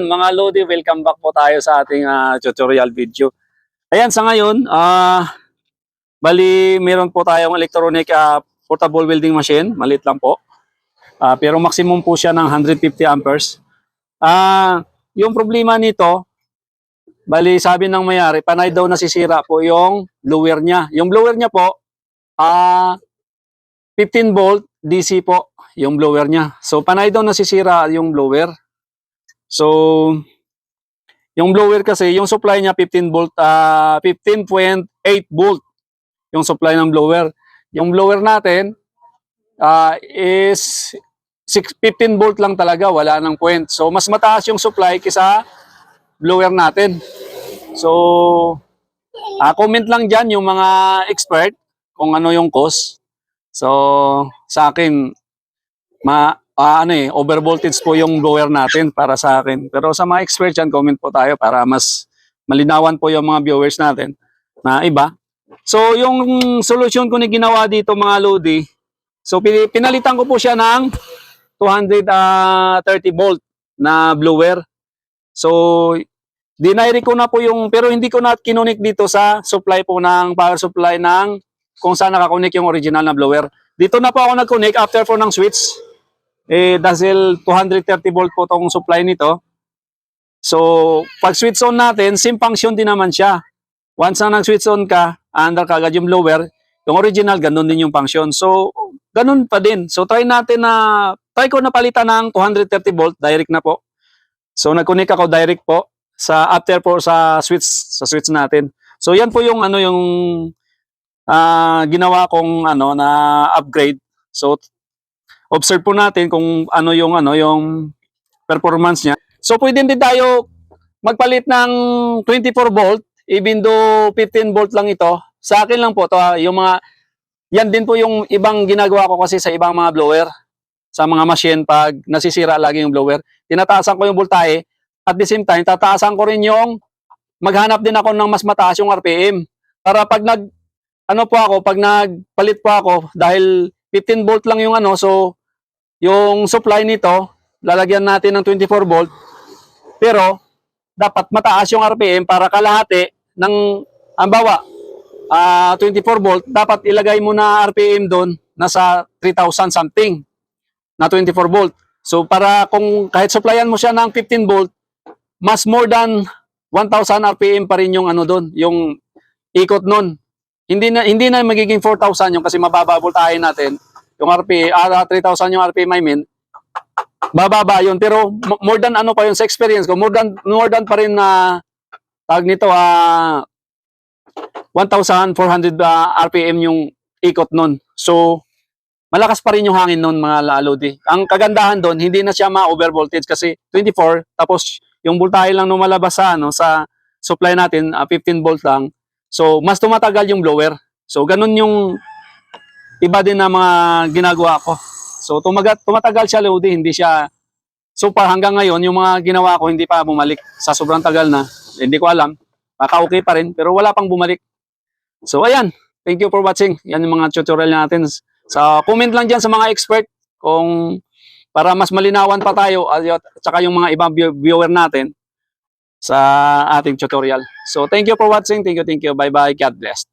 Mga Lodi, welcome back po tayo sa ating tutorial video. Ayan, sa ngayon, bali meron po tayong electronic portable welding machine. Maliit lang po. Pero maximum po siya ng 150 amperes. Yung problema nito, bali sabi ng mayari, panay daw nasisira po yung blower niya. Yung blower niya po, 15 volt DC po yung blower niya. So panay daw nasisira yung blower. So, yung blower kasi, yung supply niya 15 volt, 15.8 volt yung supply ng blower. Yung blower natin is 15 volt lang talaga, wala nang point. So, mas mataas yung supply kaysa blower natin. So, comment lang dyan yung mga expert kung ano yung cause. So, sa akin, over voltage po yung blower natin para sa akin. Pero sa mga experts dyan, comment po tayo para mas malinawan po yung mga viewers natin na iba. So, yung solution ko na ginawa dito mga Lodi, so pinalitan ko po siya ng 230 volt na blower. So, dinire ko na po yung, pero hindi ko na kinunik dito sa supply po ng power supply ng kung saan nakakunik yung original na blower. Dito na po ako nag-connect after po ng switch. Dahil 230 volt po itong supply nito. So, pag switch on natin, same function din naman siya. Once na nag-switch on ka, under kagad yung blower, yung original, ganun din yung function. So, ganun pa din. So, try ko na palitan ng 230 volt, direct na po. So, nag-connect ako direct po sa after po sa switch natin. So, yan po yung ginawa kong na upgrade. So, observe po natin kung ano yung performance niya. So pwede din tayo magpalit ng 24 volt even though 15 volt lang ito. Sa akin lang po to, yung mga yan din po yung ibang ginagawa ko kasi sa ibang mga blower. Sa mga machine pag nasisira lagi yung blower, tinataasan ko yung voltahe at the same time tataasan ko rin yung maghanap din ako ng mas mataas yung RPM para pag pag nagpalit po ako dahil 15 volt lang yung so yung supply nito, lalagyan natin ng 24 volt. Pero, dapat mataas yung RPM para kalahati ng, ambawa, 24 volt, dapat ilagay mo na RPM doon, nasa 3,000 something na 24 volt. So, para kung kahit supplyan mo siya ng 15 volt, mas more than 1,000 RPM pa rin yung doon, yung ikot nun. Hindi na magiging 4,000 yung kasi mababa voltahe natin. Yung RPM, 3,000 yung RPM I mean, bababa yun. Pero more than pa yun sa experience ko, more than pa rin na tag nito, 1,400 RPM yung ikot nun. So, malakas pa rin yung hangin nun mga Lodi. Ang kagandahan doon, hindi na siya ma-over voltage kasi 24, tapos yung voltahe lang lumalabas sa supply natin, 15 volt lang. So, mas tumatagal yung blower. So, ganun yung iba din na mga ginagawa ko. So, tumatagal siya, Lodi, hindi siya, so far hanggang ngayon, yung mga ginawa ko, hindi pa bumalik. Sa sobrang tagal na, hindi ko alam, baka okay pa rin, pero wala pang bumalik. So, ayan, thank you for watching. Yan yung mga tutorial natin. So, comment lang dyan sa mga expert, kung para mas malinawan pa tayo, at saka yung mga ibang viewer natin, sa ating tutorial. So, thank you for watching. Thank you. Bye-bye. God bless.